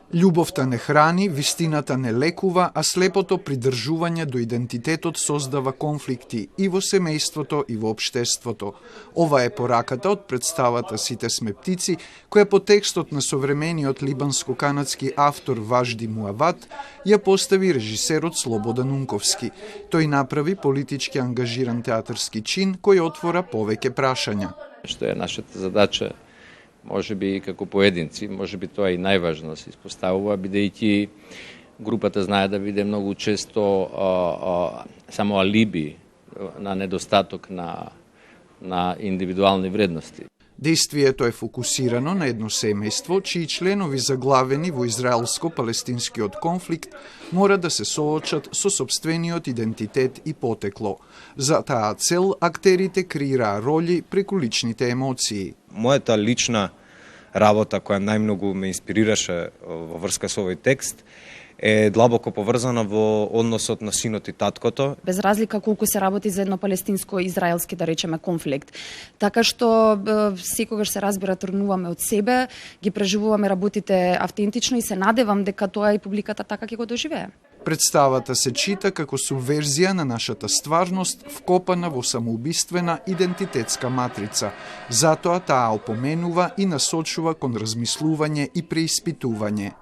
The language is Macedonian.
Љубовта не храни, вистината не лекува, а слепото придржување до идентитетот создава конфликти и во семејството и во општеството. Ова е пораката од представата Сите сме птици, која по текстот на современиот либанско-канадски автор Важди Муават ја постави режисерот Слободан Унковски. Тој направи политички ангажиран театарски чин кој отвора повеќе прашања. Што е нашата задача, може би и како поединци, може би тоа и најважно се испоставува, бидејќи групата знае да биде многу често само алиби на недостаток на индивидуални вредности. Действието е фокусирано на едно семејство, чии членови заглавени во израелско-палестинскиот конфликт мора да се соочат со сопствениот идентитет и потекло. За таа цел актерите креираа роли преку личните емоции. Мојата лична работа која најмногу ме инспирираше во врска со овој текст е длабоко поврзана во односот на синот и таткото. Без разлика колку се работи за едно палестинско-израелски, да речеме, конфликт. Така што секогаш се разбира, тргнуваме од себе, ги преживуваме работите автентично и се надевам дека тоа и публиката така ќе го доживее. Представата се чита како субверзија на нашата стварност вкопана во самоубиствена идентитетска матрица. Затоа таа опоменува и насочува кон размислување и преиспитување.